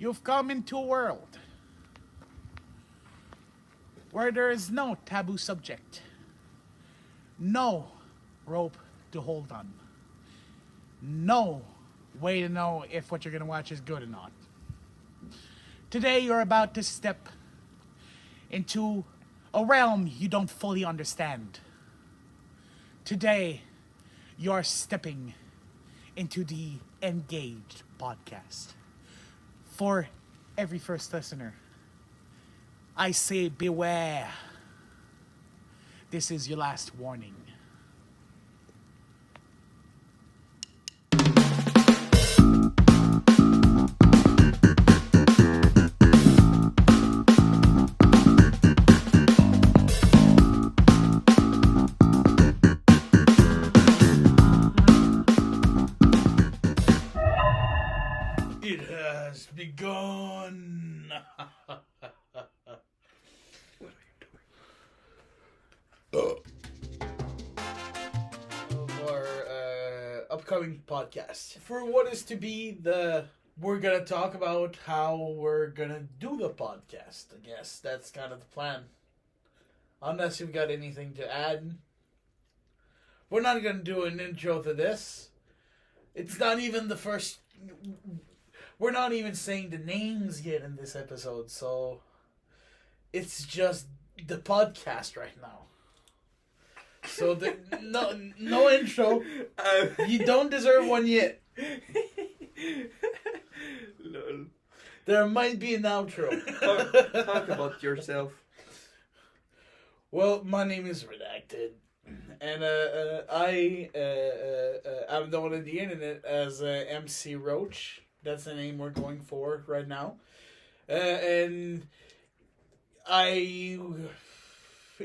You've come into a world where there is no taboo subject, no rope to hold on, no way to know if what you're going to watch is good or not. Today, you're about to step into a realm you don't fully understand. Today, you're stepping into the Engaged podcast. For every first listener, I say beware. This is your last warning. It has begun. Of our upcoming podcast. For what is to be we're gonna talk about how we're gonna do the podcast. I guess that's kind of the plan. Unless you've got anything to add. We're not gonna do an intro to this. It's not even the first. We're not even saying the names yet in this episode, so it's just the podcast right now. So no intro. You don't deserve one yet. Lol. There might be an outro. Talk about yourself. Well, my name is Redacted, and I'm known on the internet as MC Roach. That's the name we're going for right now. And I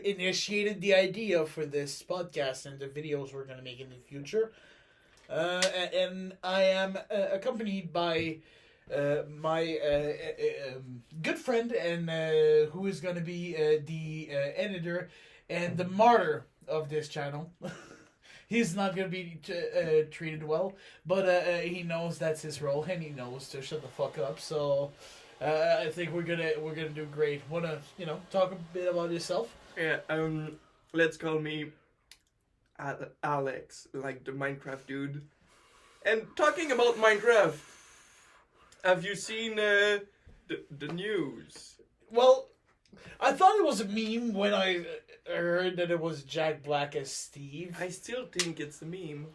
initiated the idea for this podcast and the videos we're going to make in the future. And I am accompanied by my good friend and who is going to be the editor and the martyr of this channel. He's not going to be treated well, but he knows that's his role, and he knows to shut the fuck up. So I think we're gonna do great. Wanna talk a bit about yourself? Yeah. Let's call me Alex, like the Minecraft dude. And talking about Minecraft, have you seen the news? Well, I thought it was a meme when I heard that it was Jack Black as Steve. I still think it's a meme.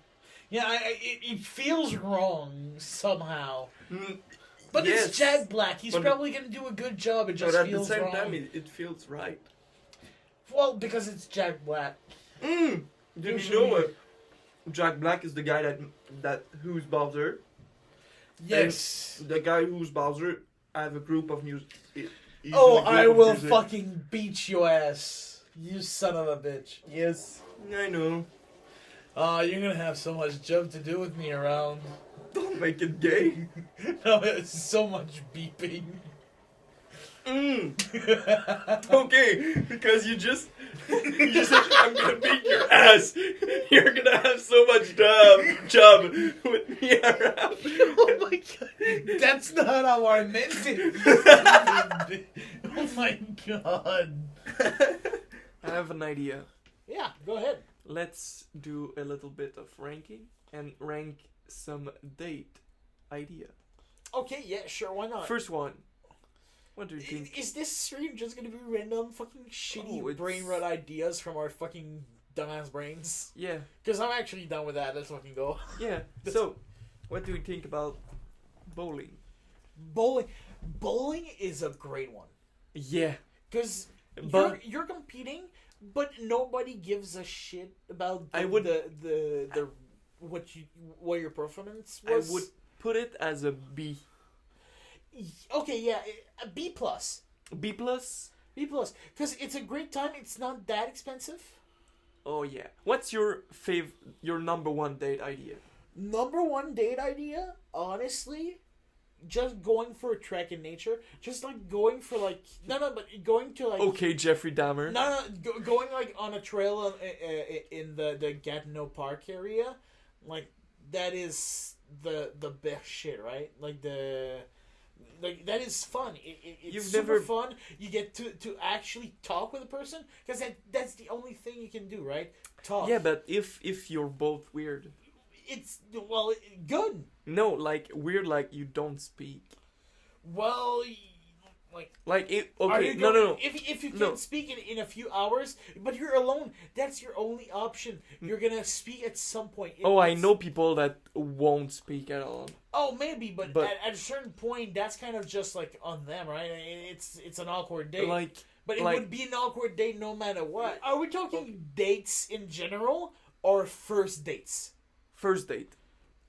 Yeah, it feels wrong somehow. But Yes, it's Jack Black. He's but probably going to do a good job. It just but at the feels same wrong. time, it feels right. Well, because it's Jack Black. Did you know Jack Black is the guy that who's Bowser? Yes. And the guy who's Bowser, I have a group of news. I will fucking beat your ass. You son of a bitch. Yes, I know. You're gonna have so much job to do with me around. Don't make it gay. No, it's so much beeping. Okay, because you just said I'm gonna beat your ass. You're gonna have so much job with me around. Oh my god. That's not how I meant it. Oh my god. I have an idea. Yeah, go ahead. Let's do a little bit of ranking and rank some date idea. Okay, yeah, sure, why not? First one. What do you think? Is this stream just gonna be random fucking shitty brain it's- rot ideas from our fucking dumbass brains? Yeah, Because I'm actually done with that. Let's fucking go. yeah. So, what do you think about bowling? Bowling is a great one. Yeah, Because but you're competing, but nobody gives a shit about I would- the what your performance was. I would put it as a B. Okay, yeah, a B plus. B plus? B plus, because it's a great time. It's not that expensive. Oh yeah. What's your your number one date idea? Number one date idea, honestly, just going for a trek in nature. Just like going for like but going to like Okay, Jeffrey Dahmer. going like on a trail in the Gatineau Park area, like that is the best shit, right? Like Like that is fun. It's You've super never- fun. You get to actually talk with a person because that's the only thing you can do, right? Talk. Yeah, but if you're both weird. It's good. No, like weird, like you don't speak. Well, Like it. are Okay, you no, going, no, no. If you can No. speak in a few hours, but you're alone, that's your only option. You're gonna speak at some point. Oh, I It's- know people that won't speak at all. Oh, maybe, but But- at a certain point, that's kind of just like on them, right? It's an awkward date. Like, But it like- would be an awkward date no matter what. Are we talking dates in general or first dates? first date.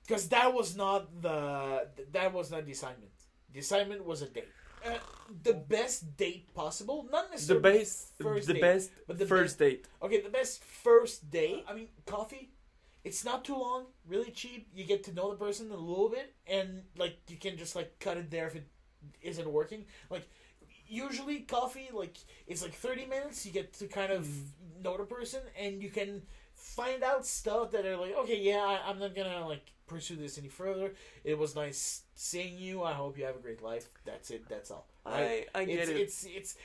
Because that was not the assignment. The assignment was a date. The best date possible, not The necessarily best, first the date, best but the first date. Okay, the best first date. I mean, coffee. It's not too long, really cheap. You get to know the person a little bit, and like you can just like cut it there if it isn't working. Like usually, coffee like it's like 30 minutes. You get to kind of know the person, and you can find out stuff that are like, okay, yeah, I'm not gonna like pursue this any further. It was nice seeing you. I hope you have a great life. That's it. That's all. Right? I get it.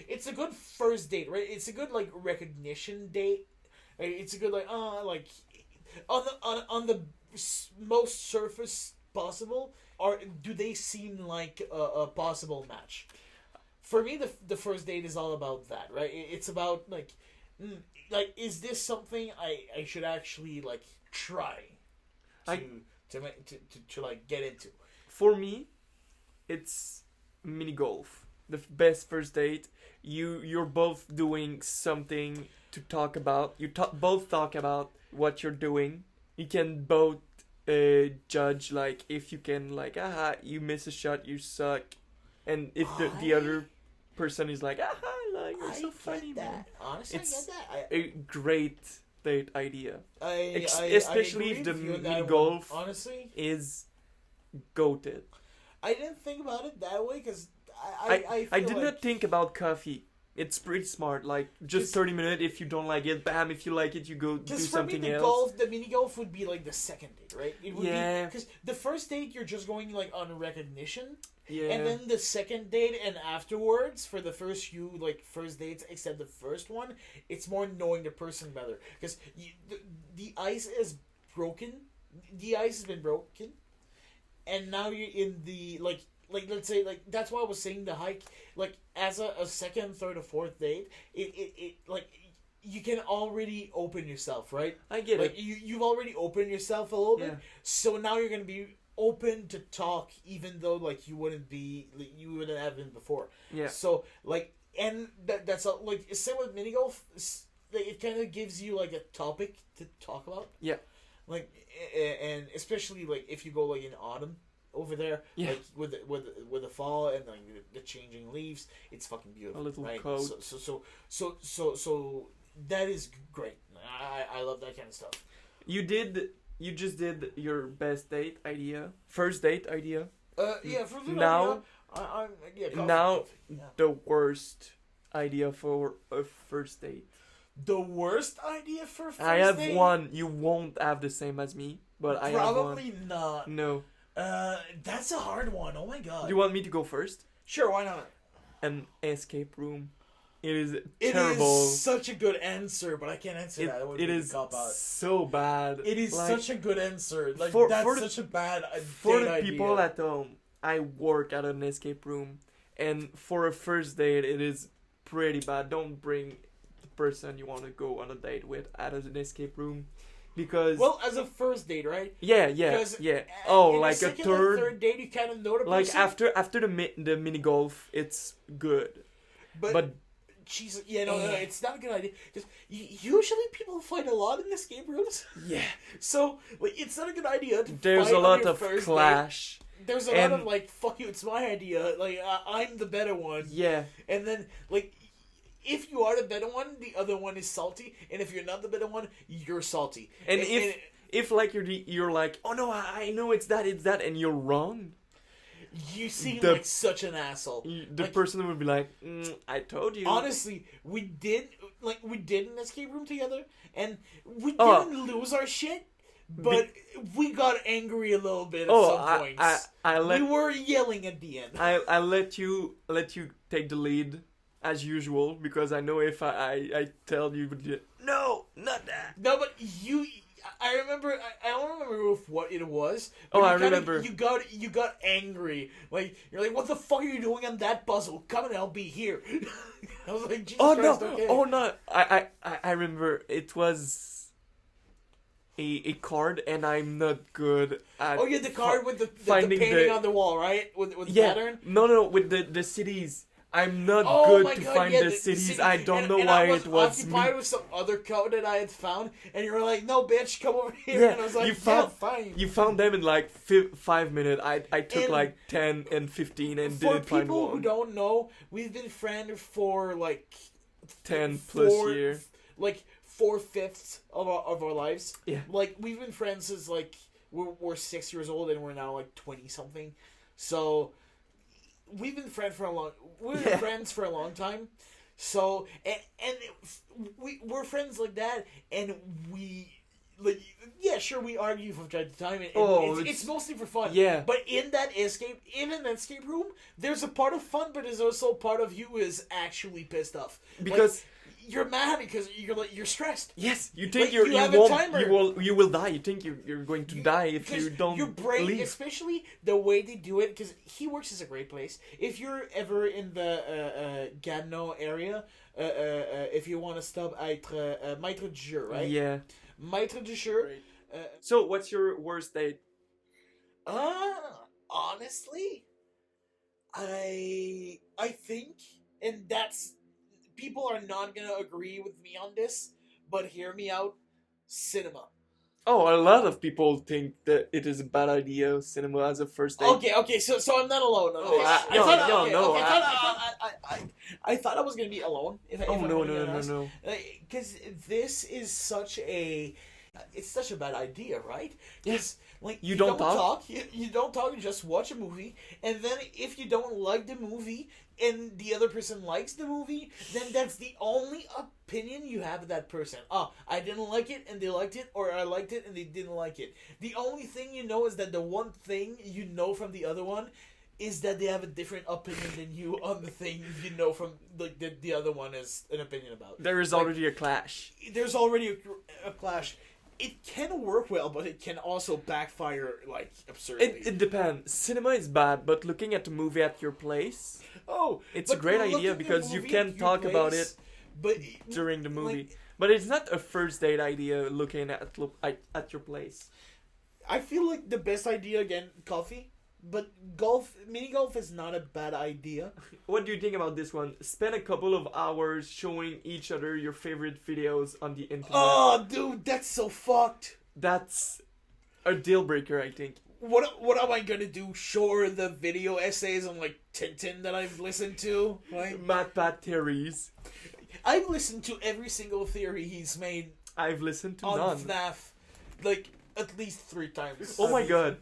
It's a good first date, right? It's a good like recognition date. Right? It's a good like on the most surface possible. Or do they seem like a possible match? For me, the first date is all about that, right? It's about like is this something I should actually like try to like get into? For me, it's mini golf. The best first date. You're both doing something to talk about. Both talk about what you're doing. You can both judge like if you can like you miss a shot, you suck, and if the other person is like like you're so funny, man. Honestly, It's I get that. A great date idea. I Especially agree if the with you on mini that one. golf Honestly, is goated. I didn't think about it that way because I feel did like, not think about coffee. It's pretty smart. Like just 30 minutes. If you don't like it, bam. If you like it, you go do Because for me, something the else. the mini golf would be like the second date, right? It would Yeah. Because the first date, you're just going like on recognition, Yeah. and then the second date and afterwards, for the first few like first dates, except the first one, it's more knowing the person better. Because the ice is broken. The ice has been broken, and now you're in the like let's say like that's why I was saying the hike like as a second, third, or fourth date. It like you can already open yourself, right? I get Like it. you've already opened yourself a little bit, Yeah. so now you're gonna be open to talk, even though like you wouldn't have been before. Yeah. So like, and that's like same with mini golf. It kind of gives you like a topic to talk about. Yeah. Like, and especially like if you go like in autumn over there, Yeah. like with the fall and like the changing leaves, it's fucking beautiful. A little right? coat. So that is great. I love that kind of stuff. You just did your best date idea, first date idea. Yeah. For the Now- coffee, now yeah. the worst idea for a first date. The worst idea for first I have date? one. You won't have the same as me, but I have one. Probably not. No. That's a hard one. Oh my god. You want me to go first? Sure, why not? An escape room. It is It terrible. is such a good answer, but I can't answer that. Would It be a is cop out. so bad. It is Like, such a good answer. Like for that's the- such a bad for date the idea. people at home. I work at an escape room, and for a first date, it is pretty bad. Don't bring the person you want to go on a date with at an escape room, because Well, as a first date, right? yeah. Because Oh, in like a a second or third. third date, you kind of know the Like person. after the mini golf, it's good, but Jesus, yeah, no, it's not a good idea. Because usually people fight a lot in escape rooms, yeah, so like it's not a good idea. To there's fight a on lot your of first clash. date. There's a lot And- of like, fuck you, it's my idea. Like I'm the better one. Yeah, And then, like, if you are the better one, the other one is salty. And if you're not the better one, you're salty. and if like you're like, oh no, I know it's that, and you're wrong, you seem the- like such an asshole. the Like, person would be like, I told you. honestly, we did an escape room together, and we Oh. didn't lose our shit. but we got angry a little bit at Oh, some points. We were yelling at the end. I let you take the lead as usual, because I know if I tell you, no, not that. No, but I remember. I don't remember what it was. Oh, I remember. You got angry. Like, you're like, what the fuck are you doing on that puzzle? Come and help me here. I was like, Jesus Christ, okay. Oh no! I remember it was a card, and I'm not good at. Oh yeah, the card with the finding painting on the wall, right? With the pattern. No, with the cities. I'm not Oh good to find the cities. city. I don't know and why I was it was occupied me. with some other code that I had found, and you were like, "No, bitch, come over here." Yeah, and I was like, you found- fine." You found them in like 5 minutes. I took And like 10 and 15 and For didn't find people who one. don't know, we've been friends for like 10 plus year. like 4/5 of our lives. Yeah. Like, we've been friends since like we're 6 years old, and we're now like 20 something. So we've been friends for a long. We've been friends for a long time. So and we're friends like that, and we. Like, yeah, sure, we argue from time to time, and it's mostly for fun. Yeah. But in that escape room, there's a part of fun, but there's also a part of you who is actually pissed off. Because Like, you're mad because you're stressed. yes, you think Like, you have a won't, timer. you will die. You think you're going to die if you don't Your brain, leave. especially the way they do it, because He Works is a great place. If you're ever in the Gatineau area, if you want to stop at Maître du Jeu, right? Yeah. Maître du Jeu. So, what's your worst date? Honestly, I think, and that's, people are not gonna agree with me on this, but hear me out. Cinema. Oh, a lot of people think that it is a bad idea, cinema as a first date. Okay, so I'm not alone. Okay. No, I thought I was gonna be alone. No. Because this is such a, it's such a bad idea, right? Yes. Like, You don't talk? You don't talk. You just watch a movie, and then if you don't like the movie and the other person likes the movie, then that's the only opinion you have of that person. I didn't like it and they liked it, or I liked it and they didn't like it. The only thing you know is that the one thing you know from the other one is that they have a different opinion than you on the thing you know from like the other one has an opinion about. There is already a clash. There's already a clash. It can work well, but it can also backfire like absurdly. It depends. Cinema is bad, but looking at the movie at your place, it's a great idea because you can talk about it during the movie. But it's not a first date idea looking at your place. I feel like the best idea, again, coffee. But mini golf is not a bad idea. What do you think about this one? Spend a couple of hours showing each other your favorite videos on the internet. Oh, dude, that's so fucked. That's a deal breaker, I think. What am I gonna do? Show her the video essays on like Tintin that I've listened to? Like, Pat theories. I've listened to every single theory he's made. I've listened to on none. FNAF, like at least 3 times. Oh my god.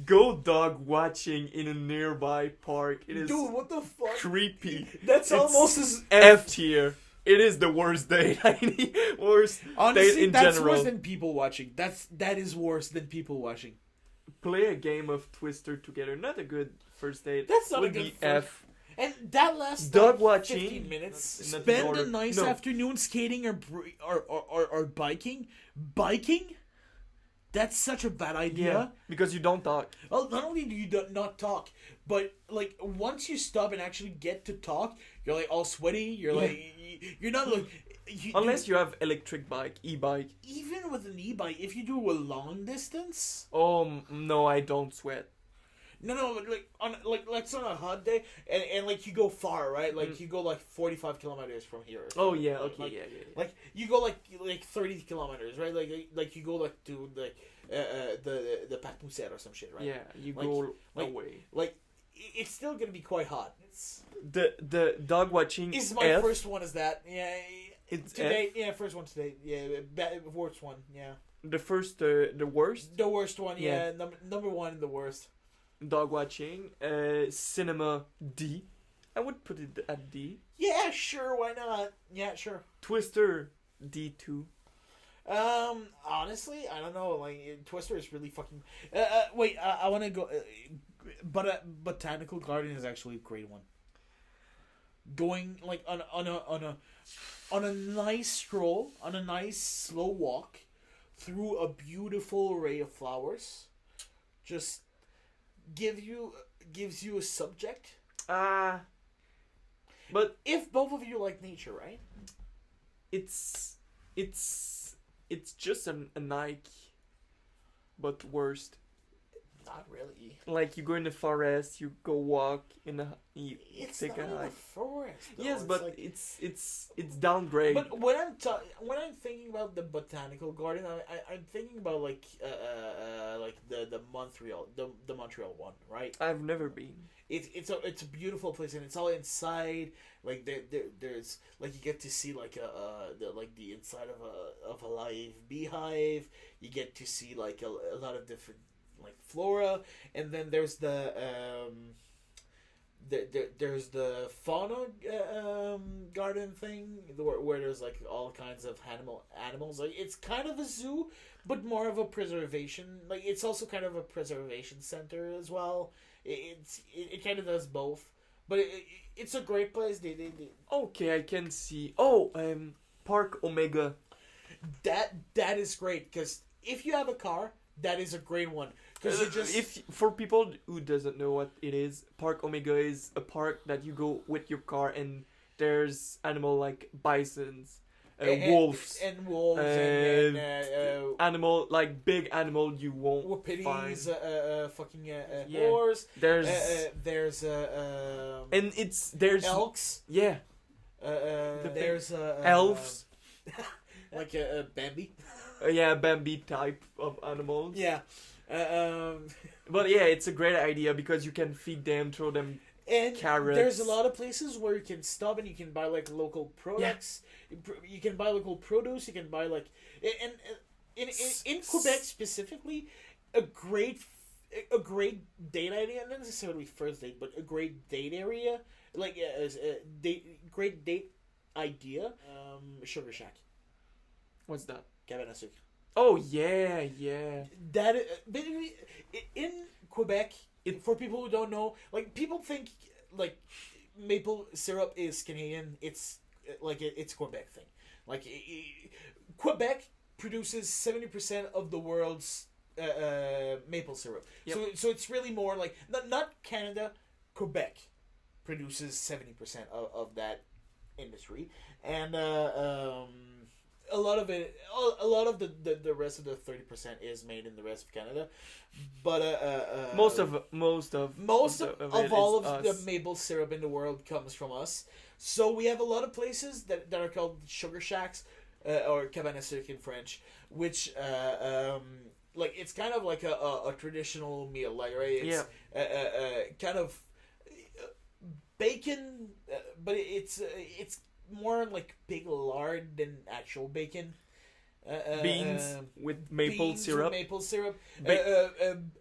Go dog watching in a nearby park. It is Dude, what the fuck? creepy. That's It's almost as F tier. It is the worst date. Worst honestly, date in that's general. worse than people watching. That is worse than people watching. Play a game of Twister together. Not a good first date. That's not a Would good be first- F. And that lasts Dog like watching. 15 minutes. Not the Spend order. a nice No. afternoon skating or biking. Biking? That's such a bad idea. Yeah, because you don't talk. Well, not only do you not talk, but like once you stop and actually get to talk, you're like all sweaty. You're like, you're not like. Unless you have electric bike, e-bike. Even with an e-bike, if you do a long distance. Oh no, I don't sweat. No, but like let's on a hot day and like you go far, right? Like you go like 45 kilometers from here. Oh yeah, okay, like, yeah. Like you go like 30 kilometers, right? Like you go like to like the Parc Moussette or some shit, right? Yeah, you like, go like, away. Like it's still gonna be quite hot. It's The dog watching is my F. first one. Is that It's today? F. Yeah, first one today. Yeah, worst one. Yeah, The first, the worst. the worst one. Yeah. Number one, the worst. Dog watching, cinema D. I would put it at D. Yeah, sure. Why not? Yeah, sure. Twister D2. Honestly, I don't know. Like Twister is really fucking. Wait, I want to go. But Botanical Garden is actually a great one. Going like on a nice stroll, on a nice slow walk through a beautiful array of flowers, just gives you a subject. Ah, but If both of you like nature, right? it's it's just a Nike, but worst. Not really. Like you go in the forest, you go walk in the you It's take not a in the hike. forest. Though. Yes, It's but like, it's downgrade. but when I'm thinking about the botanical garden, I'm thinking about like the Montreal the Montreal one, right? I've never been. It's a beautiful place and it's all inside. Like there's like you get to see like the inside of a live beehive. You get to see like a lot of different like flora, and then there's there's the fauna garden thing where there's like all kinds of animals. Like it's kind of a zoo, but more of a preservation. Like it's also kind of a preservation center as well. It kind of does both, but it's a great place. They Okay, I can see. Oh, Park Omega. that is great because if you have a car, that is a great one because you just If for people who doesn't know what it is, Park Omega is a park that you go with your car and there's animal like bisons, wolves, and wolves animal like big animal you won't find. Wapitties, fucking Yeah. boars. There's There's and there's elks. yeah There's elves. like Bambi. Yeah, Bambi type of animals. Yeah. Um, But yeah, it's a great idea because you can feed them, throw them. and Carrots. there's a lot of places where you can stop and you can buy like local products. You can buy local produce. You can buy like and in Quebec specifically, a great date idea, not necessarily first date, but a great date area, like as a great date idea. Sugar Shack, What's that? cabane à sucre. Oh yeah, yeah. That basically in Quebec. It- For people who don't know, like people think like maple syrup is Canadian. It's like it's a Quebec thing. Like Quebec produces 70% of the world's maple syrup. Yep. So it's really more like not Canada, Quebec produces 70% of that industry, and a lot of it, a lot of the rest of the 30% is made in the rest of Canada, but Most of all it of is the us. maple syrup in the world comes from us. So we have a lot of places that are called sugar shacks, or cabane à sucre in French, which like it's kind of like a traditional meal, like right? It's kind of bacon, but it's more like pig lard than actual bacon. Beans with maple beans syrup. with maple syrup,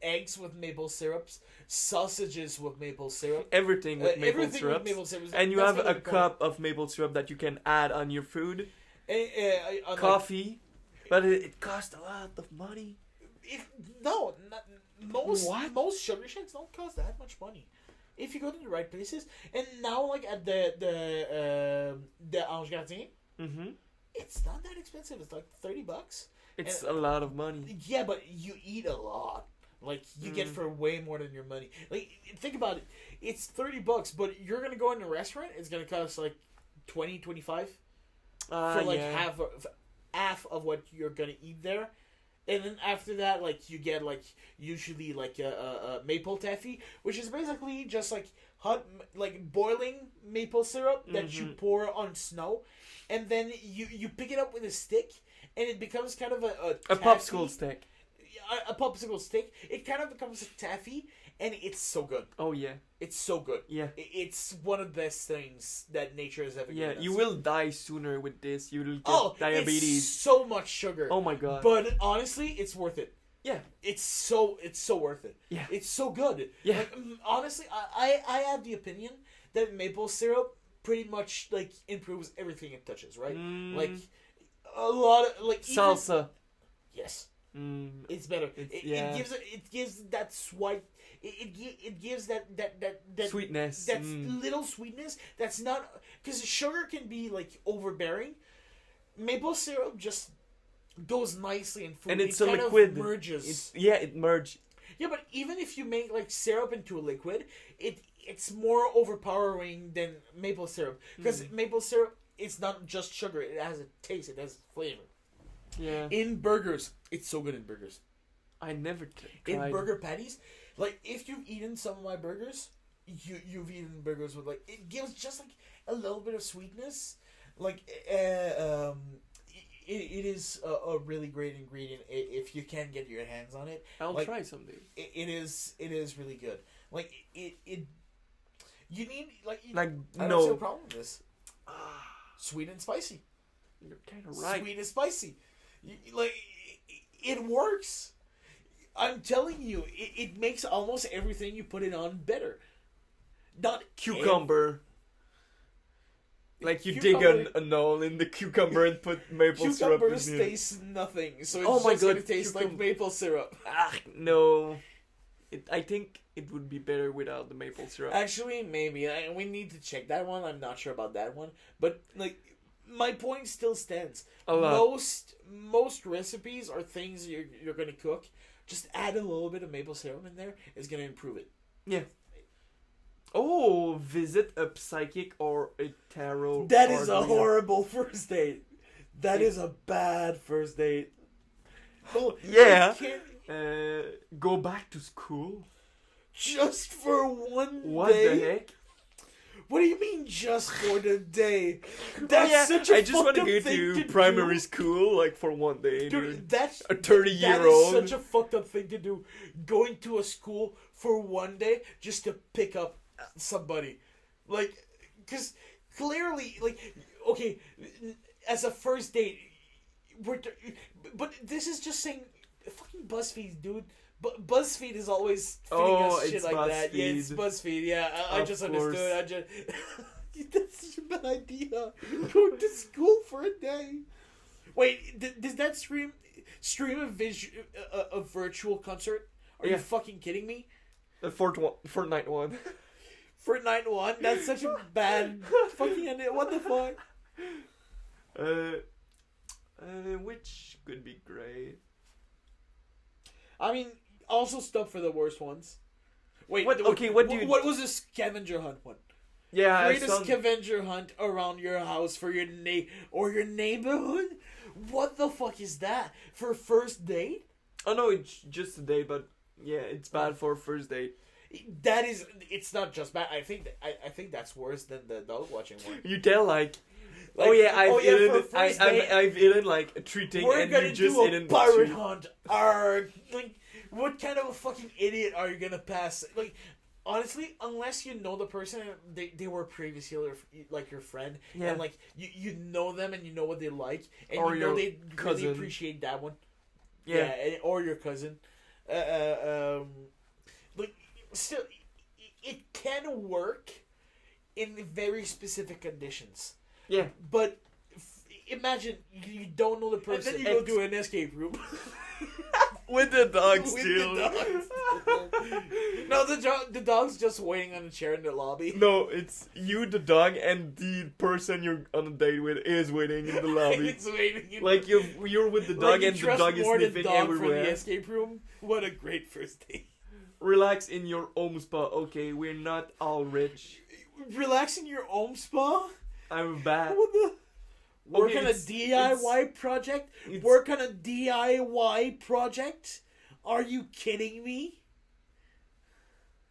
eggs with maple syrups, sausages with maple syrup, Everything with maple everything syrup. with maple syrup. And you That's have what a we call it. cup of maple syrup that you can add on your food. Unlike- Coffee. But it costs a lot of money. No, most What? most sugar shacks don't cost that much money. If you go to the right places, and now like at the Ange Gardien, Mm-hmm. it's not that expensive. It's like $30. It's a lot of money. Yeah, but you eat a lot. Like you get for way more than your money. Like think about it. It's $30, but you're gonna go in a restaurant. It's gonna cost like 20, 25 for like Yeah. half of what you're gonna eat there. And then after that, like you get like usually like a maple taffy, which is basically just like hot, like boiling maple syrup that you pour on snow, and then you pick it up with a stick, and it becomes kind of A taffy. popsicle stick. A popsicle stick. It kind of becomes a taffy, and it's so good. Oh yeah. It's so good. Yeah. It's one of the best things that nature has ever Yeah, given us. you will die sooner with this. You will get It's diabetes. so much sugar. Oh my god. But honestly, it's worth it. Yeah. It's so worth it. Yeah. It's so good. Yeah. Like, honestly, I have the opinion that maple syrup pretty much like improves everything it touches, right? Mm. Like a lot of like Salsa. Yes, Mm, it's better. yeah. It gives that sweet. It gives that Sweetness. That's little sweetness. That's not because sugar can be like overbearing. Maple syrup just goes nicely in food. And it's it a kind liquid. Of merges. It merged. Yeah, but even if you make like syrup into a liquid, it's more overpowering than maple syrup because maple syrup it's not just sugar; it has a taste, it has flavor. Yeah. In burgers, it's so good in burgers. I never tried. In burger patties, like if you've eaten some of my burgers, you've eaten burgers with like it gives just like a little bit of sweetness, like it is a really great ingredient if you can get your hands on it. I'll like, try someday. It is really good. Like it you need like Like I don't see a no. problem with this. Sweet and spicy. You're kind of right. Sweet and spicy. Like it works. I'm telling you, it makes almost everything you put it on better. Not Cucumber. Like you Cucumber- dig a knoll in the cucumber and put maple syrup in Cucumbers it. taste nothing, so it's Oh my just gonna God, taste like cucumber. maple syrup. Ah, no. I think it would be better without the maple syrup. Actually, maybe we need to check that one. I'm not sure about that one, but like my point still stands. A lot. Most recipes are things you're gonna cook. Just add a little bit of maple syrup in there. It's gonna improve it. Yeah. Oh, visit a psychic or a tarot. That is a card reader. horrible first date. That is a bad first date. Oh, Yeah. you can't- Go back to school. just for one What day. the heck? What do you mean just for the day? That's such a I just want fucked to up go thing to do. primary school like for one day, dude. Dude, that's A that 30-year-old. is such a fucked up thing to do. Going to a school for one day just to pick up somebody, like, because clearly, like, okay, as a first date, but this is just saying, fucking BuzzFeed, dude. But BuzzFeed is always feeding us shit it's like that. Yeah, it's BuzzFeed. BuzzFeed. Yeah, I Of just course. understood. I just that's such a bad idea. Going to school for a day. Wait, does that stream a virtual concert? Are you Yeah. fucking kidding me? The Fortnite one. Fortnite one. That's such a bad fucking idea. What the fuck? Which could be great. I mean, also stuff for the worst ones. Wait, What- okay, what do you- What was a scavenger hunt one? Yeah, I Create a saw. scavenger hunt around your house for your your neighborhood. What the fuck is that for first date? Oh no, it's just a day, but yeah, it's bad for a first date. That is, it's not just bad. I think that's worse than the dog watching one. You tell like, Like, oh yeah, I've for a eaten, first date, I've eaten like a treating, we're and gonna you just do eaten a the pirate treat. hunt. Arg. Like, what kind of a fucking idiot are you gonna pass? Like, honestly, unless you know the person, they were previously like your friend, Yeah. and like you know them and you know what they like, and Or you know your they really cousin. appreciate that one. Yeah. Or your cousin. Like, still, it can work in very specific conditions. Yeah. But imagine you don't know the person. then you go to an escape room. With the dog With still. the dogs. No, the dog's just waiting on a chair in the lobby. No, it's you, the dog, and the person you're on a date with is waiting in the lobby. It's waiting. In Like you're with the like dog you and the trust dog is more the sniffing dog for everywhere. the escape room. What a great first date. Relax in your home spa. Okay, we're not all rich. Relax in your own spa. I'm bad. What the? Work Okay, on a DIY project? it's- Work on a DIY project? Are you kidding me?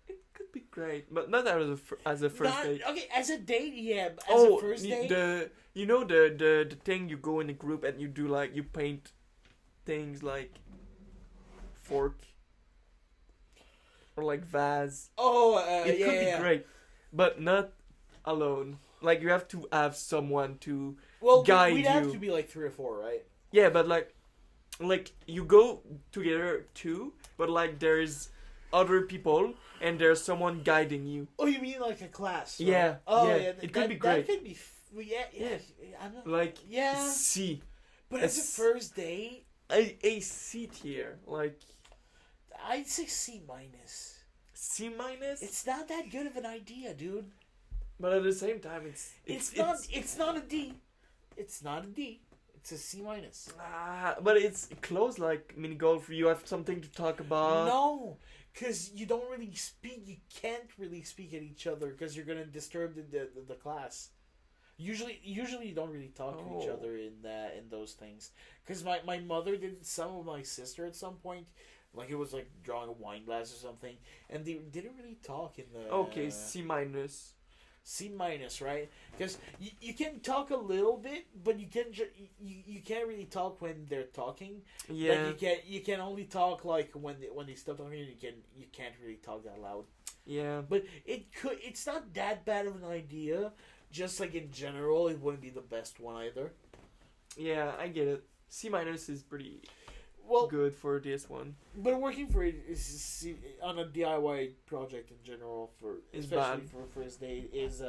It could be great, but not as a first Not- date. Okay, as a date, yeah. But as a first date? the you know the thing you go in a group and you do like you paint things like fork or like vase. Oh, It yeah, could yeah. be great, but not alone. Like you have to have someone to Well, guide we'd have you. to be like 3 or 4, right? yeah, but like you go together too, but like there's other people and there's someone guiding you. Oh, you mean like a class? Right? Yeah, Oh, yeah. yeah. It could be great. That could be. Yeah. I know. Like Yeah. see, But as a first date, a C tier, like I'd say C minus. C minus. It's not that good of an idea, dude. But at the same time, It's not a D. It's not a D. It's a C minus. But it's close like mini golf. You have something to talk about. No, because you don't really speak. You can't really speak at each other because you're gonna disturb the class. Usually you don't really talk to each other in those things. Because my mother did some with my sister at some point. Like it was like drawing a wine glass or something, and they didn't really talk in the. Okay, C minus. C minus, right? Because you can talk a little bit, but you can't really talk when they're talking. Yeah. Like you can only talk like when they stop talking. You can't really talk that loud. Yeah. But it's not that bad of an idea. Just like in general, it wouldn't be the best one either. Yeah, I get it. C minus is pretty Well, good for this one. but working for it is on a DIY project in general It's especially bad. for first date is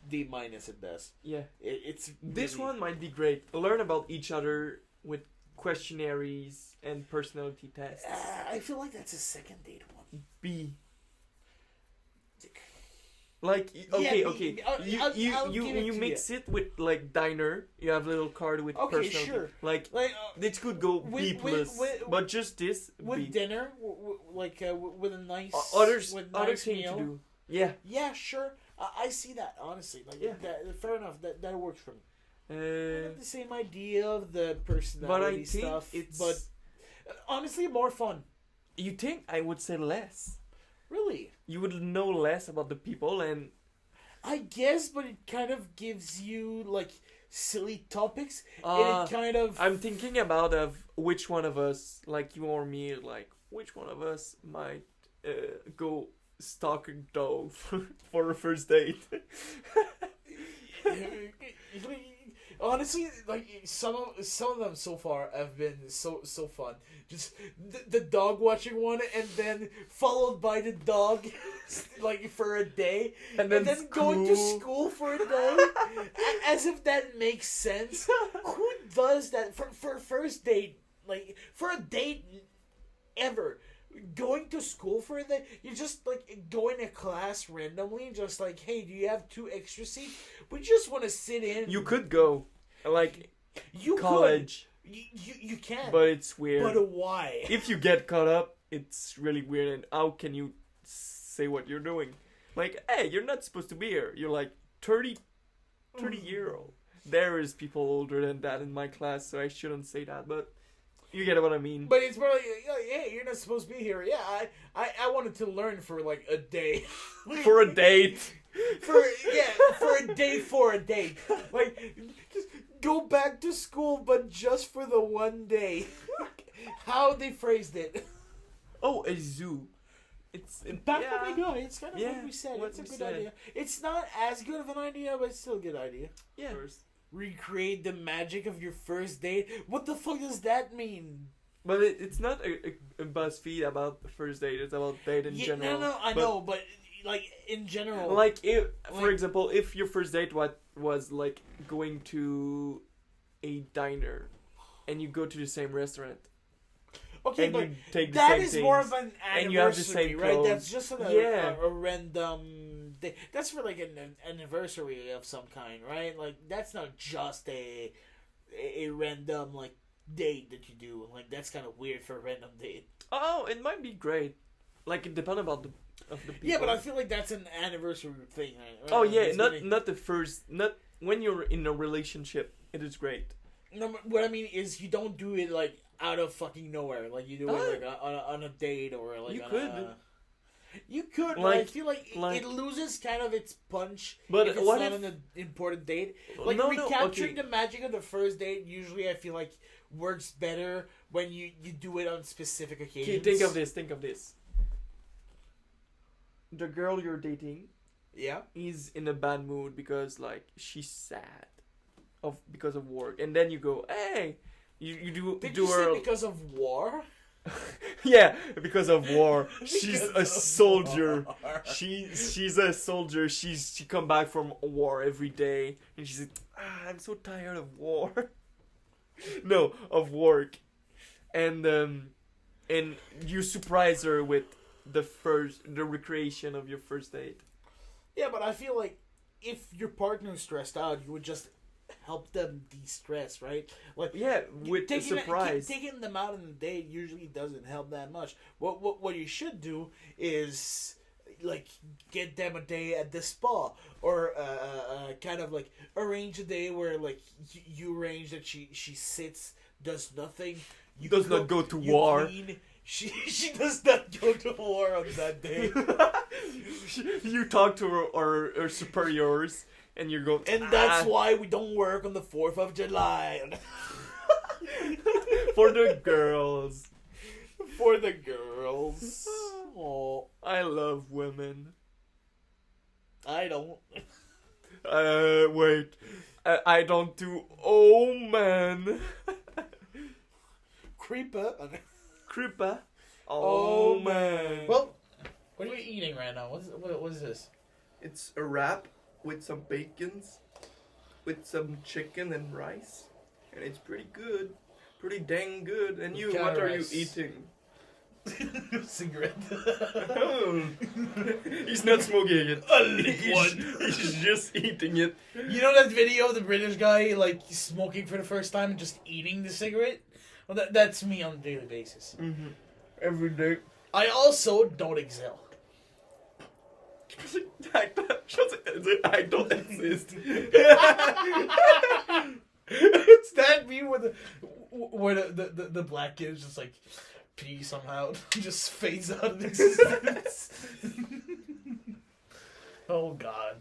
D minus at best. Yeah. It's This really- one might be great. Learn about each other with questionnaires and personality tests. I feel like that's a second date one. B. Like okay, Yeah, okay. I'll give it You to mix it with like diner. You have a little card with Okay, personality. sure. Like Like it could go B plus, but just this with B. dinner, with a nice Others with other nice thing meal. to do. Yeah. Yeah, sure. I see that honestly. Like Yeah. fair enough. That works for me. Uh, The same idea of the but personality I think stuff, it's. but honestly, more fun. You think I would say less? Really, You would know less about the people and I guess, but it kind of gives you like silly topics, and uh, it kind of. I'm thinking about of which one of us, like you or me, like which one of us might go stalk a dog for a first date. Honestly, like some of them so far have been so fun. Just the dog watching one, and then followed by the dog, like for a day, And and then then going to school. school for a day, as if that makes sense. Who does that for a first date? Like for a date ever. Going to school for that, you just like go in a class randomly, just like, hey, do you have 2 extra seats? We just want to sit in. You could go, like you college, could. You can. but it's weird. But why? If you get caught up, it's really weird. And how can you say what you're doing? Like, hey, you're not supposed to be here. You're like 30 year old. There is people older than that in my class, so I shouldn't say that. But you get what I mean. But it's probably hey, you're not supposed to be here. Yeah, I wanted to learn for like a day. For a date. for a date. Like just go back to school, but just for the one day. How they phrased it. Oh, a zoo. It's Back when we go, it's kind of Yeah, what we said. what It's a we good said. idea. It's not as good of an idea, but it's still a good idea. Yeah. Recreate the magic of your first date. What the fuck does that mean? But it's not a BuzzFeed about the first date. It's about date in general. No, I But, know, but like in general, Like, if, for Like- example, if your first date was like going to a diner, and you go to the same restaurant, okay, and but you take the that same is things, more of an anniversary, and you have the same right? clothes. That's just Yeah. a random day. That's for like an anniversary of some kind, right? Like that's not just a random like date that you do. Like that's kind of weird for a random date. Oh, it might be great. Like, it depends about the people. Yeah, but I feel like that's an anniversary thing. Right? Oh yeah, It's not gonna- not the first, not when you're in a relationship. It is great. No, what I mean is you don't do it like out of fucking nowhere. Like you do it like on a date or like You on could. You could, but I Like- feel like, like- it loses kind of its punch But if it's what not if- an important date. Like No, recapturing okay. the magic of the first date usually I feel like works better when you do it on specific occasions. Okay, think of this. Think of this. The girl you're dating Yeah. is in a bad mood because like she's sad because of work, and then you go, hey, you Did do you her say because of war? yeah, because of war. She's Because a of soldier. war. She's a soldier. She come back from war every day, and she's like, I'm so tired of war. No, of work, and you surprise her with the recreation of your first date. Yeah, but I feel like if your partner's stressed out, you would just help them de-stress, right? Like Yeah, with the surprise. Taking them out on a date usually doesn't help that much. What you should do is like get them a day at the spa, or kind of like arrange a day where like you arrange that she sits, does nothing. You Does not go to war. Clean. She does not go to war on that day. You talk to her superiors, and you go. And that's why we don't work on the 4th of July. For the girls. For the girls. Oh, I love women. I don't. Wait. I don't do. Oh, man. Creeper. Creeper. Oh, man. Well, what are you eating right now? What is this? It's a wrap with some bacons, with some chicken and rice, and it's pretty good, pretty dang good. And you, What what kind are of you rice? eating? Cigarette. Oh. He's not smoking it. A lit one. He's just eating it. You know that video of the British guy like smoking for the first time and just eating the cigarette? Well, that's me on a daily basis. Mm-hmm. Every day. I also don't exhale. I don't exist. It's that meme where the black kid is just like pee somehow just fades out of existence. Oh god.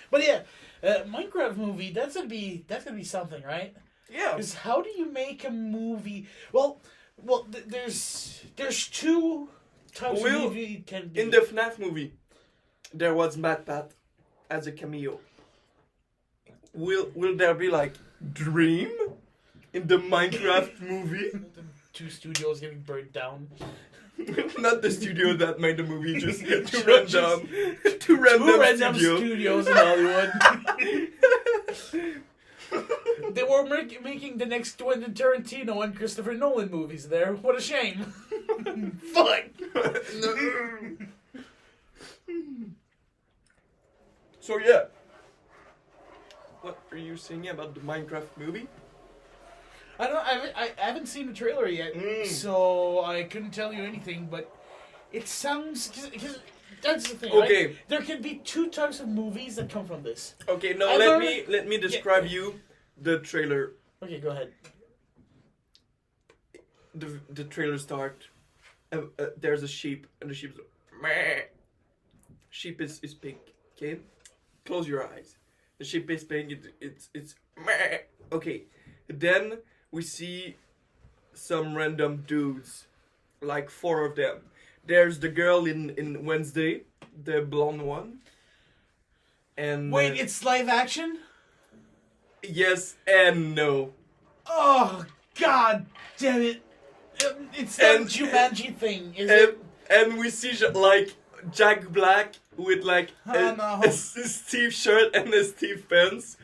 But yeah, Minecraft movie, that's gonna be something, right? Yeah. Because how do you make a movie? Well, there's two types of movie it can be. In the FNAF movie, there was MatPat as a cameo. Will there be like Dream in the Minecraft movie? The two studios getting burnt down. Not the studio that made the movie, just two Just- random Two random studios in Hollywood. They were making the next Quentin Tarantino and Christopher Nolan movies there. What a shame. Fuck. So yeah, what are you saying about the Minecraft movie? I don't. I haven't seen the trailer yet, so I couldn't tell you anything. But it sounds because that's the thing. Okay. Right? There can be two types of movies that come from this. Okay, now Either- let me describe you the trailer. Okay, go ahead. The trailer start. There's a sheep, and the sheep's meh. Sheep is pink. Okay, close your eyes. The sheep is pink. It's meh. Okay, then we see some random dudes, like 4 of them. There's the girl in Wednesday, the blonde one. And Wait, it's live action? yes and no. Oh God damn it! It's that And- Jumanji thing, is it? And we see like Jack Black with like Oh, no. a Steve shirt and a Steve pants.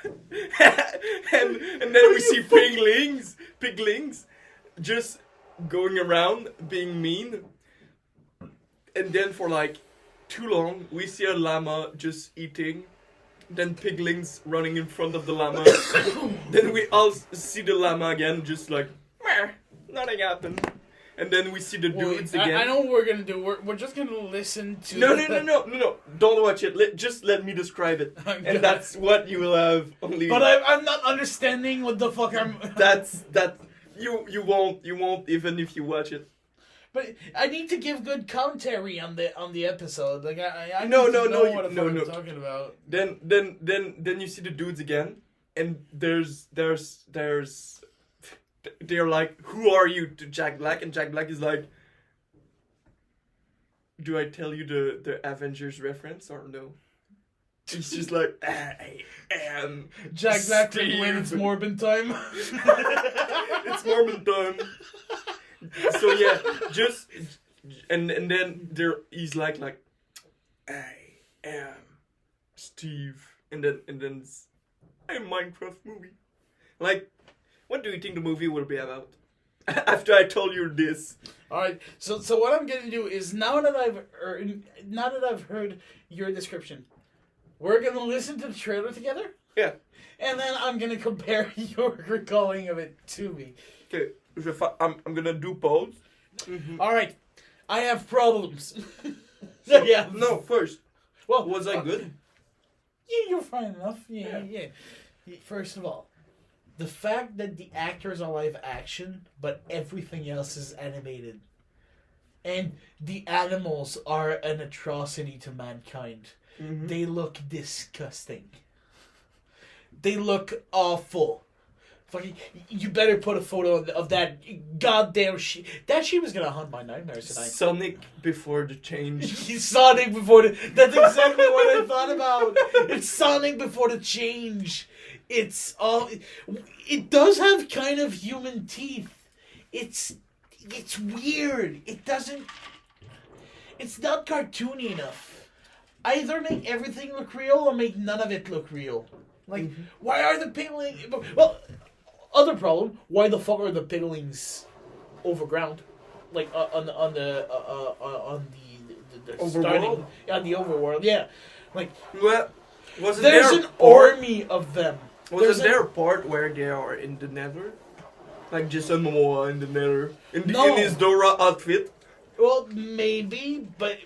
and then we see piglings just going around being mean. And then for like too long we see a llama just eating. Then piglings running in front of the llama. Then we all see the llama again, just like meh, nothing happened. And then we see the dudes again. I know what we're gonna do. We're just gonna listen to. No. Don't watch it. Just let me describe it. And that's what you will have only. But I'm not understanding what the fuck I'm. That you won't even if you watch it. But I need to give good commentary on the episode. Like I No, need to no, know no, what the no, fuck no. I'm talking about. Then you see the dudes again, and they're like, who are you to Jack Black? And Jack Black is like, do I tell you the Avengers reference or no? He's just like, I am Jack Black Steve. when it's Morbin time. It's Mormon time. So yeah, just and then he's like I am Steve, and then it's a Minecraft movie. Like What do you think the movie will be about? After I told you this. All right. So what I'm gonna do is now that I've heard your description, we're gonna listen to the trailer together. Yeah. And then I'm gonna compare your recalling of it to me. Okay. I'm gonna do pause. All right. I have problems. So, yeah. No, first. Well, Was I good? Yeah, you're fine enough. Yeah. First of all, the fact that the actors are live action, but everything else is animated, and the animals are an atrocity to mankind. Mm-hmm. They look disgusting. They look awful. Fucking, you better put a photo of that goddamn sheep. That sheep was gonna haunt my nightmares tonight. Sonic before the change. Sonic before the... That's exactly what I thought about. It's Sonic before the change. It's all... It does have kind of human teeth. It's weird. It doesn't... It's not cartoony enough. Either make everything look real or make none of it look real. Like, why are the piglings... Well... Other problem, why the fuck are the piglings overground? Like on the starting on the overworld, yeah. Like Well, wasn't there's there an army of them. Wasn't there a part where they are in the Nether, like Jason Momoa in the Nether in his Dora outfit? Well, maybe, but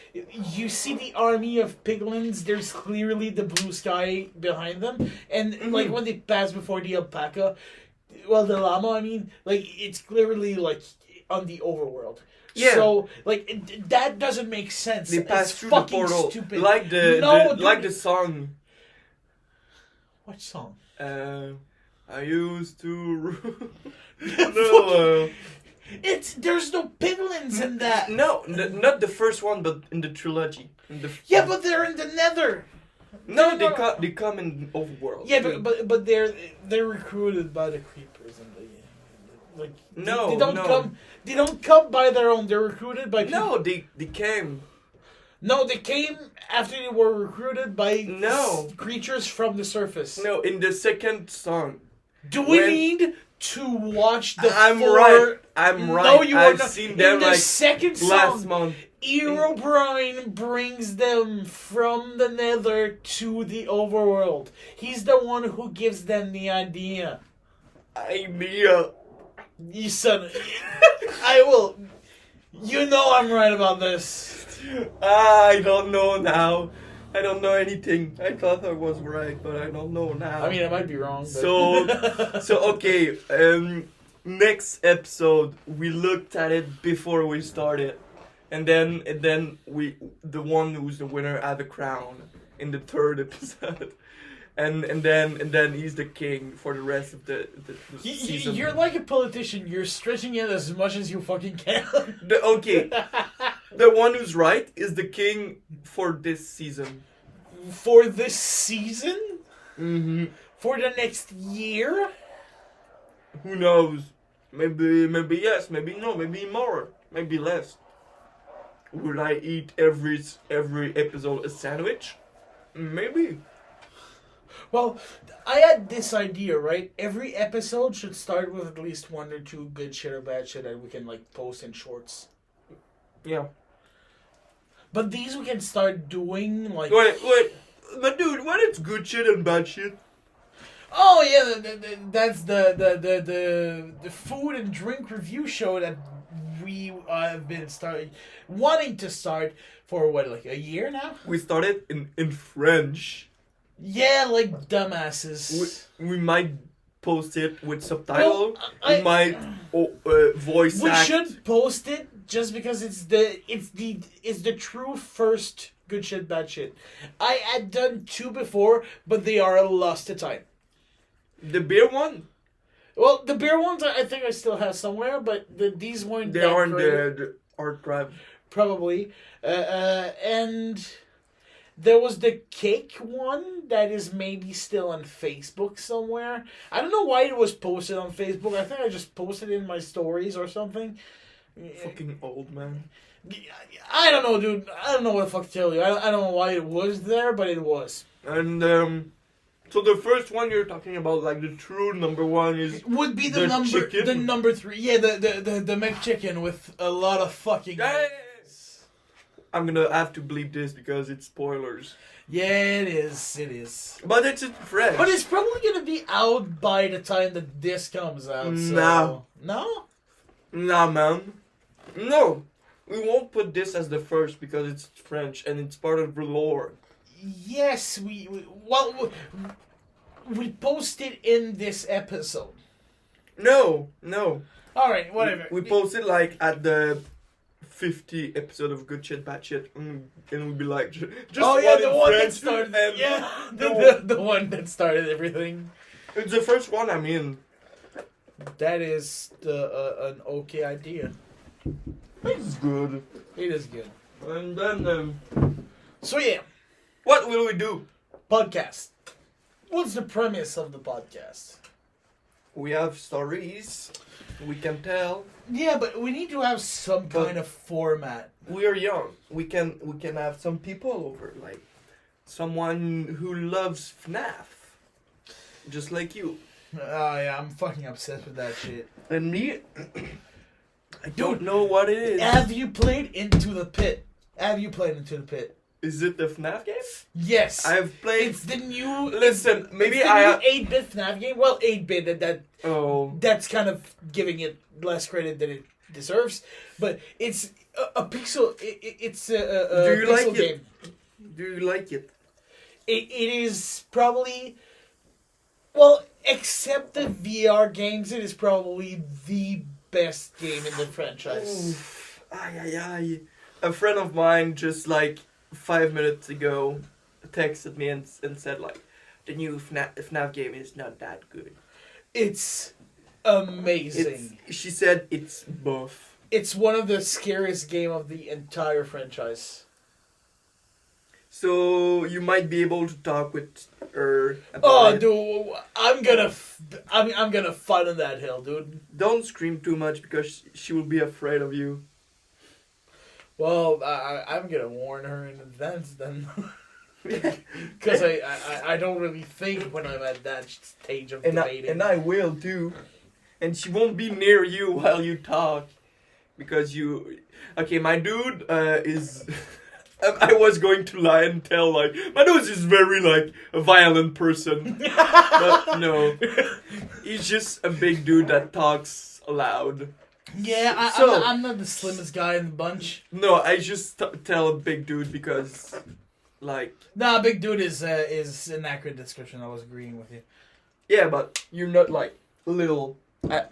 you see the army of piglins. There's clearly the blue sky behind them, and like when they pass before the alpaca, well, the llama. I mean, like it's clearly like on the overworld. Yeah. So like that doesn't make sense. They pass it's through the fucking portal, stupid. like the song. What song? I used to. No. There's no piglins in that. No, not the first one, but in the trilogy. Yeah, but they're in the Nether. No, they come in Overworld. Yeah, but they're recruited by the creepers and they don't come by their own. They're recruited by people. No, they came. No, they came after they were recruited by creatures from the surface. No, in the second song. Do we need to watch the I'm four... right. I'm right. No, you I've are not. seen them in the like second song, last month. Herobrine brings them from the Nether to the overworld. He's the one who gives them the idea. You son... I will... You know I'm right about this. I don't know now. I don't know anything. I thought I was right, but I don't know now. I mean, I might be wrong. But... So okay. Next episode, we looked at it before we started, and then the one who's the winner had a crown in the third episode, and then he's the king for the rest of the season. You're like a politician. You're stretching it as much as you fucking can. The one who's right is the king for this season. For this season? Mm-hmm. For the next year? Who knows? Maybe yes, maybe no, maybe more, maybe less. Would I eat every episode a sandwich? Maybe. Well, I had this idea, right? Every episode should start with at least one or two good shit or bad shit that we can like post in shorts. Yeah. But these we can start doing like... Wait. But dude, what is good shit and bad shit? Oh yeah, that's the food and drink review show that we have been wanting to start for what, like a year now? We started in French. Yeah, like dumbasses. We might post it with subtitle. Well, we might voice act. We should post it just because it's the true first good shit, bad shit. I had done two before, but they are lost to time. The beer one? Well, the beer ones I think I still have somewhere, but these weren't. They are in the art drive. Probably. And there was the cake one that is maybe still on Facebook somewhere. I don't know why it was posted on Facebook. I think I just posted it in my stories or something. Fucking old man. I don't know, dude. I don't know what the fuck to tell you. I don't know why it was there, but it was. And So the first one you're talking about, like the true number one, is would be the the number chicken? the number 3. Yeah, the McChicken with a lot of fucking. Yes. I'm gonna have to bleep this because it's spoilers. Yeah, it is. It is. But it's in French. But it's probably gonna be out by the time that this comes out. So. No. No. Nah, man. No. We won't put this as the first because it's French and it's part of the lore. Yes, we posted in this episode. No. All right, whatever. We posted like at the 50 episode of Good Shit, Bad Shit, and we'll be like, just oh yeah, one the in one that French, started. and Yeah, the one that started everything. It's the first one. I mean, That is an okay idea. it's good. It is good. And then, So yeah, what will we do? podcast. What's the premise of the podcast? We have stories. We can tell. Yeah, but we need to have some kind of format. We are young. We can have some people over, like someone who loves FNAF, just like you. Oh yeah, I'm fucking obsessed with that shit. And me, I don't know what it is. Have you played Into the Pit? Have you played Into the Pit? Is it the FNAF game? Yes. I've played. It's the new. Listen, maybe it's I. the new 8-bit FNAF game. Well, 8-bit Oh. that's kind of giving it less credit than it deserves. But it's a pixel. It's a Do you pixel like game. it? Do you like it? It is probably. Well, except the VR games, it is probably the best game in the franchise. Oof. Ay. A friend of mine just like 5 minutes ago texted me and said like, the new FNAF game is not that good. It's amazing. She said it's buff. It's one of the scariest game of the entire franchise. So you might be able to talk with her about Oh, it. dude, I'm gonna fight on that hill, dude. Don't scream too much because she will be afraid of you. Well, I'm gonna warn her in advance then, because I don't really think when I'm at that stage of debating. I will too. And she won't be near you while you talk. Because you... Okay, my dude is... I was going to lie and tell, like, my dude is very, like, a violent person. But no. He's just a big dude that talks loud. Yeah, So- I'm not the slimmest guy in the bunch. No, I just tell a big dude because, like... Nah, big dude is an accurate description. I was agreeing with you. Yeah, but you're not, like, little.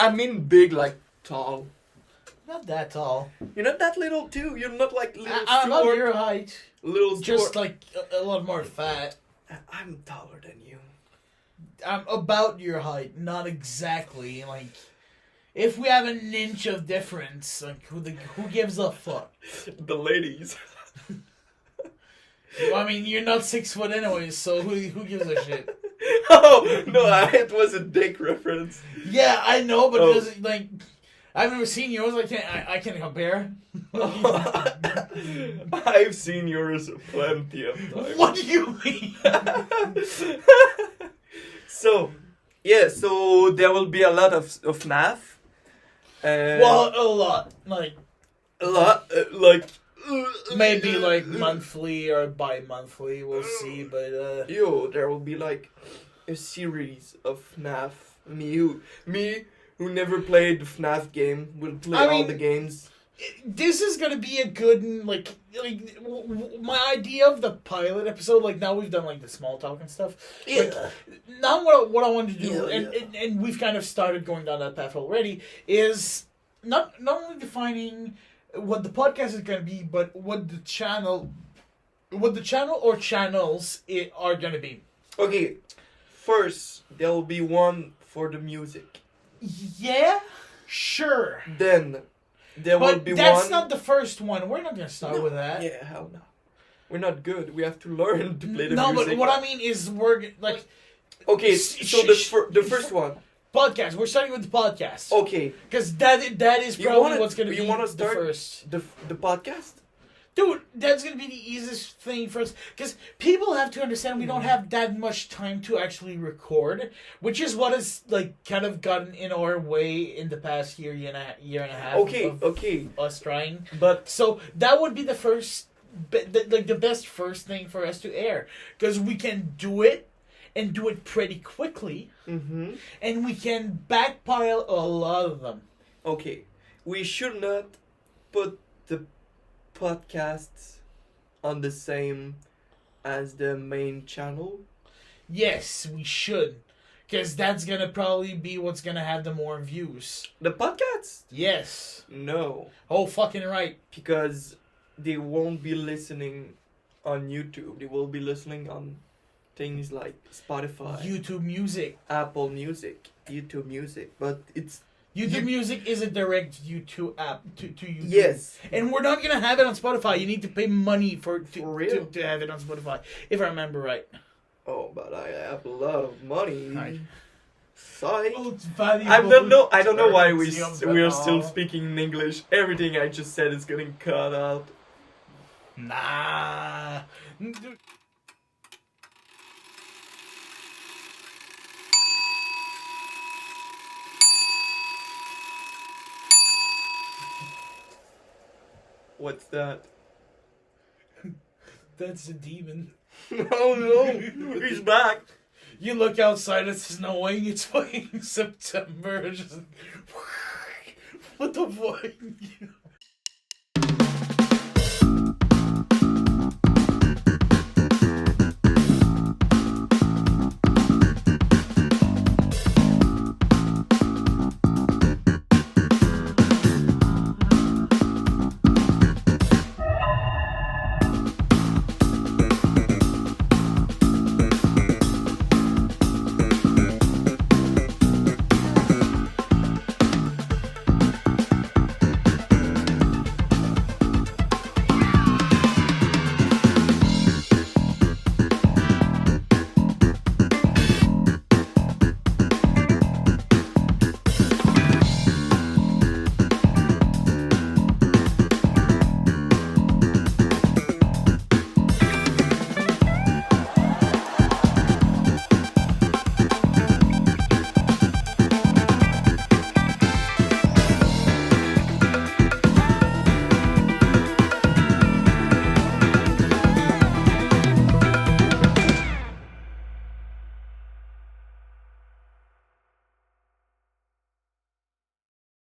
I mean big, like, tall. Not that tall. You're not that little, too. You're not, like, little I'm not Stuart. your height. Little Stuart. Just like a lot more fat. I'm taller than you. I'm about your height, not exactly. Like, if we have an inch of difference, like who gives a fuck? The ladies. I mean, you're not 6 foot anyways, so who gives a shit? Oh, no, it was a dick reference. Yeah, I know, but Oh. because, like, I've never seen yours. I can't compare. I've seen yours plenty of times. What do you mean? So, yeah, so there will be a lot of FNAF. Well, a lot. Like, a lot, like... maybe, like, monthly or bi-monthly, we'll see, but, Yo, there will be like a series of FNAF. Me who never played the FNAF game will play I all mean- the games. this is gonna be a good, like my idea of the pilot episode, like, now we've done, like, the small talk and stuff. Like, now what I want to do, and we've kind of started going down that path already, is not only defining what the podcast is going to be, but what the channel or channels are going to be. Okay, first there will be one for the music. Yeah, sure. Then there will But be that's one. not the first one. We're not going to start with that. Yeah, hell no. We're not good. We have to learn to play the No, music. but what I mean is like Okay, Sh- so the first one. podcast. We're starting with the podcast. Okay, Because that is You probably wanna- what's going to you be wanna the start- first. the podcast. Dude, that's gonna be the easiest thing for us, because people have to understand we don't have that much time to actually record, which is what has like kind of gotten in our way in the past year and a half. of Okay. us trying. But So that would be the first, the best first thing for us to air, because we can do it and do it pretty quickly, mm-hmm. and we can backpile a lot of them. Okay, we should not put the podcasts on the same as the main channel. Yes, we should. Because that's gonna probably be what's gonna have the more views. The podcasts? Yes. No, Oh, fucking right. because they won't be listening on YouTube. They will be listening on things like Spotify, YouTube Music. Apple Music, YouTube Music. But it's YouTube Music is a direct YouTube app to YouTube. yes. And we're not gonna have it on Spotify. You need to pay money For real? to have it on Spotify, if I remember right. Oh, but I have a lot of money. Right. Sorry. Oh, it's valuable. I don't know why we currency we are of- still speaking in English. Everything I just said is getting cut out. Nah. Dude. What's that? That's a demon. Oh no, he's back. You look outside, it's snowing, it's fucking September. Just what the fuck?